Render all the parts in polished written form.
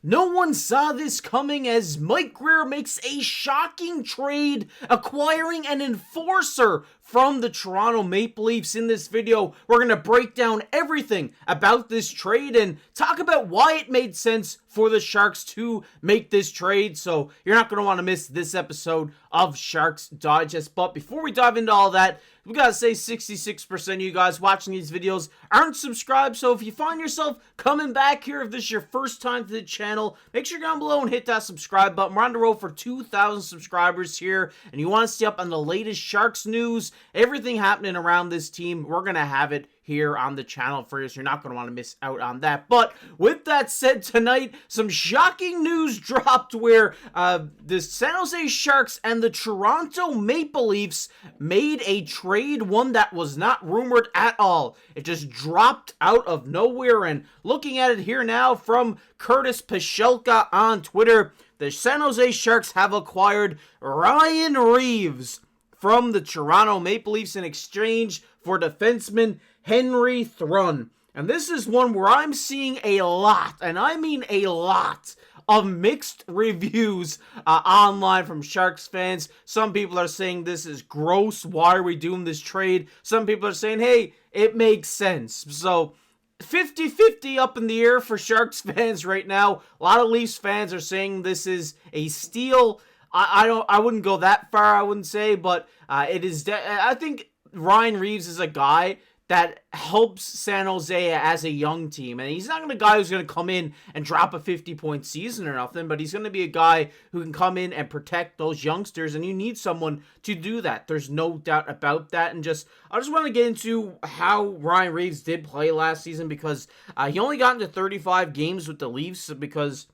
No one saw this coming as Mike Grier makes a shocking trade, acquiring an enforcer from the Toronto Maple Leafs. In this video, we're going to break down everything about this trade and talk about why it made sense for the Sharks to make this trade. So you're not going to want to miss this episode of Sharks Digest. But before we dive into all that, we gotta say 66% of you guys watching these videos aren't subscribed, so if you find yourself coming back here, if this is your first time to the channel, make sure you're down below and hit that subscribe button. We're on the road for 2,000 subscribers here, and you want to stay up on the latest Sharks news, everything happening around this team, we're gonna have it here on the channel for you, so you're not going to want to miss out on that. But with that said, tonight, some shocking news dropped where the San Jose Sharks and the Toronto Maple Leafs made a trade, one that was not rumored at all. It just dropped out of nowhere, and looking at it here now from Curtis Pashelka on Twitter, the San Jose Sharks have acquired Ryan Reaves from the Toronto Maple Leafs in exchange for defenseman Henry Thrun. And this is one where I'm seeing a lot, and I mean a lot, of mixed reviews online from Sharks fans. Some people are saying this is gross, why are we doing this trade? Some people are saying, hey, it makes sense. So 50-50 up in the air for Sharks fans right now. A lot of Leafs fans are saying this is a steal. I wouldn't go that far, I wouldn't say, but it is. I think Ryan Reaves is a guy that helps San Jose as a young team. And he's not a guy who's going to come in and drop a 50-point season or nothing, but he's going to be a guy who can come in and protect those youngsters, and you need someone to do that. There's no doubt about that. And I just want to get into how Ryan Reaves did play last season, because he only got into 35 games with the Leafs because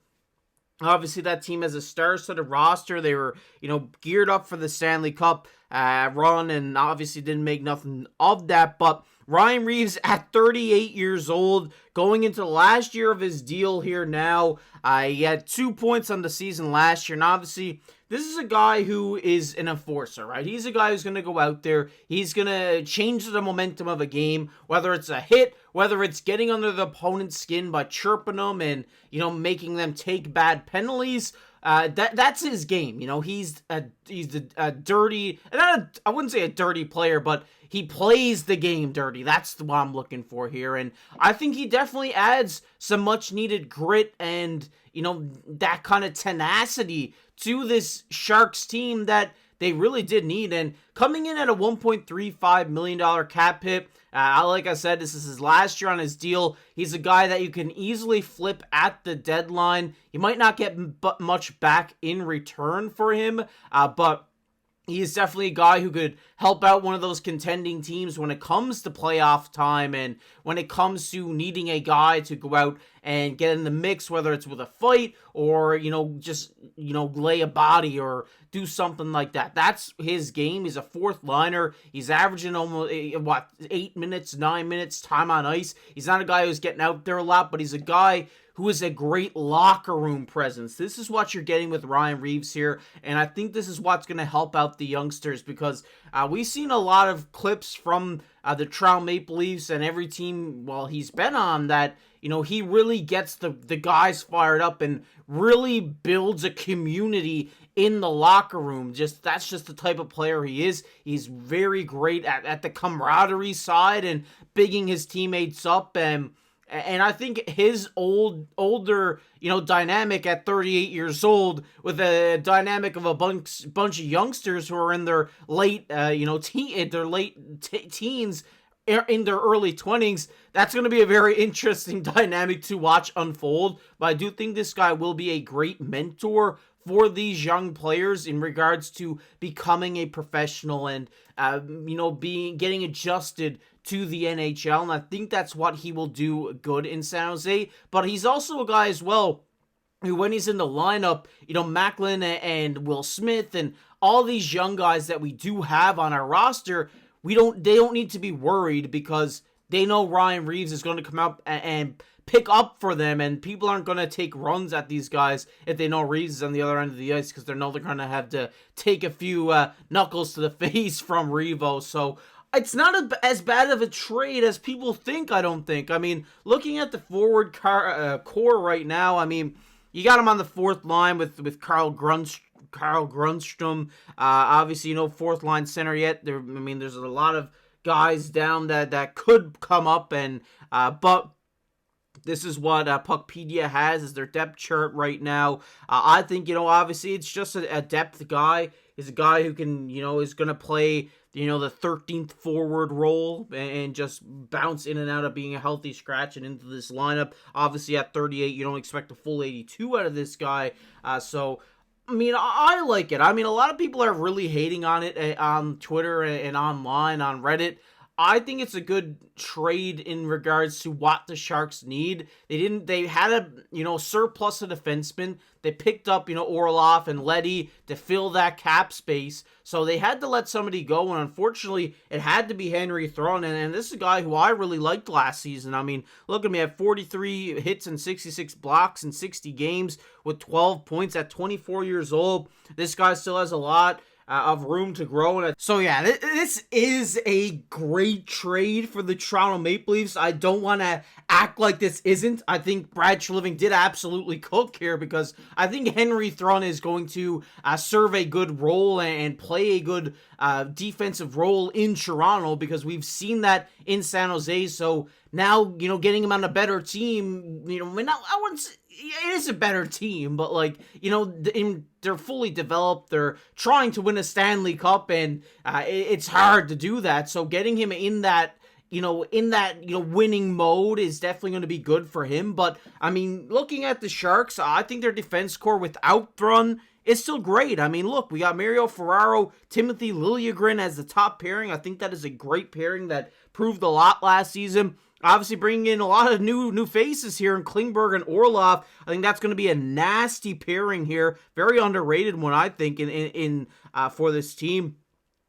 obviously that team has a star-studded roster. They were, geared up for the Stanley Cup run, and obviously didn't make nothing of that. But Ryan Reaves, at 38 years old, going into the last year of his deal here now, he had 2 points on the season last year, and obviously this is a guy who is an enforcer, right? He's a guy who's going to go out there, he's going to change the momentum of a game, whether it's a hit, whether it's getting under the opponent's skin by chirping them and, making them take bad penalties. That's his game. He's a dirty, I wouldn't say a dirty player, but he plays the game dirty. That's what I'm looking for here. And I think he definitely adds some much needed grit and, that kind of tenacity to this Sharks team that they really did need. And coming in at a $1.35 million cap hit, like I said, this is his last year on his deal. He's a guy that you can easily flip at the deadline. You might not get much back in return for him, but he is definitely a guy who could help out one of those contending teams when it comes to playoff time and when it comes to needing a guy to go out and get in the mix, whether it's with a fight or, just, lay a body or do something like that. That's his game. He's a fourth liner. He's averaging almost, 8 minutes, 9 minutes time on ice. He's not a guy who's getting out there a lot, but he's a guy who is a great locker room presence. This is what you're getting with Ryan Reaves here, and I think this is what's going to help out the youngsters, because we've seen a lot of clips from the Toronto Maple Leafs and every team, he's been on, that, he really gets the guys fired up and really builds a community in the locker room. That's just the type of player he is. He's very great at the camaraderie side and bigging his teammates up, and I think his older, dynamic at 38 years old with a dynamic of a bunch of youngsters who are in their late, teens, in their early 20s, that's going to be a very interesting dynamic to watch unfold. But I do think this guy will be a great mentor for these young players in regards to becoming a professional and, getting adjusted to the NHL, and I think that's what he will do good in San Jose. But he's also a guy as well who, when he's in the lineup, Macklin and Will Smith and all these young guys that we do have on our roster, they don't need to be worried, because they know Ryan Reaves is going to come up and pick up for them, and people aren't going to take runs at these guys if they know Reaves is on the other end of the ice, because they know they're going to have to take a few knuckles to the face from Revo. So it's not as bad of a trade as people think, I don't think. I mean, looking at the forward core right now, I mean, you got him on the fourth line with Carl Grundstrom. Obviously, you know, fourth line center yet. There's a lot of guys down that could come up, and but this is what Puckpedia has as their depth chart right now. I think, you know, obviously it's just a depth guy. He's a guy who can, you know, is going to play, you know, the 13th forward role and just bounce in and out of being a healthy scratch and into this lineup. Obviously at 38, you don't expect a full 82 out of this guy. So, I mean, I like it. I mean, a lot of people are really hating on it on Twitter and online, on Reddit. I think it's a good trade in regards to what the Sharks need. They had a, you know, surplus of defensemen. They picked up, you know, Orlov and Leddy to fill that cap space. So they had to let somebody go, and unfortunately, it had to be Henry Thrun. And this is a guy who I really liked last season. I mean, look at me, at 43 hits and 66 blocks in 60 games with 12 points at 24 years old. This guy still has a lot of room to grow. So yeah, this is a great trade for the Toronto Maple Leafs. I don't want to act like this isn't. I think Brad Treliving did absolutely cook here, because I think Henry Thrun is going to serve a good role and play a good defensive role in Toronto, because we've seen that in San Jose. So now, you know, getting him on a better team, you know, I mean, I wouldn't say it is a better team, but, like, you know, they're fully developed. They're trying to win a Stanley Cup, and it's hard to do that. So getting him in that, winning mode is definitely going to be good for him. But, I mean, looking at the Sharks, I think their defense core without Thrun is still great. I mean, look, we got Mario Ferraro, Timothy Liljegren as the top pairing. I think that is a great pairing that proved a lot last season. Obviously bringing in a lot of new faces here in Klingberg and Orlov. I think that's going to be a nasty pairing here. Very underrated one, I think, in for this team.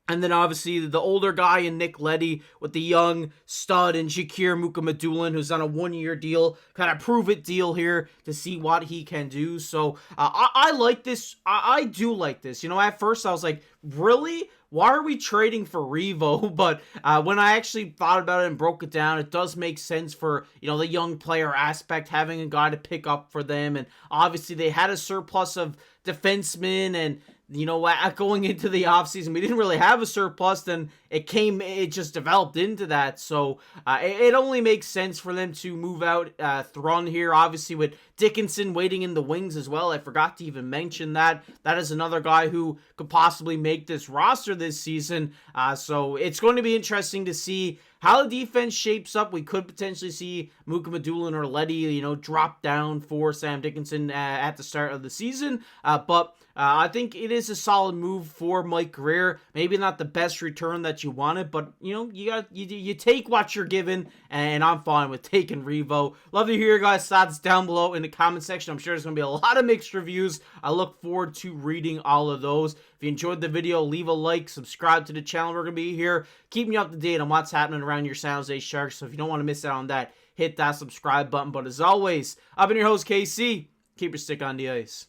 And then obviously the older guy in Nick Leddy with the young stud in Jakir Mukhamadullin, who's on a one-year deal, kind of prove-it deal here to see what he can do. So I like this. I do like this. You know, at first I was like, really? Why are we trading for Revo? But when I actually thought about it and broke it down, it does make sense for, you know, the young player aspect, having a guy to pick up for them. And obviously they had a surplus of defensemen, and, you know, going into the offseason, we didn't really have a surplus. Then it just developed into that. So it only makes sense for them to move out Thrun here, obviously with Dickinson waiting in the wings as well. I forgot to even mention that. That is another guy who could possibly make this roster this season. So it's going to be interesting to see how the defense shapes up. We could potentially see Mukhamadullin or Leddy, you know, drop down for Sam Dickinson at the start of the season. But I think it is a solid move for Mike Grier. Maybe not the best return that you wanted, but, you know, you take what you're given, and I'm fine with taking Revo. Love to hear your guys' thoughts down below in the comment section. I'm sure there's going to be a lot of mixed reviews. I look forward to reading all of those. If you enjoyed the video, leave a like, subscribe to the channel. We're going to be here keeping you up to date on what's happening around your San Jose Sharks. So if you don't want to miss out on that, hit that subscribe button. But as always, I've been your host, KC. Keep your stick on the ice.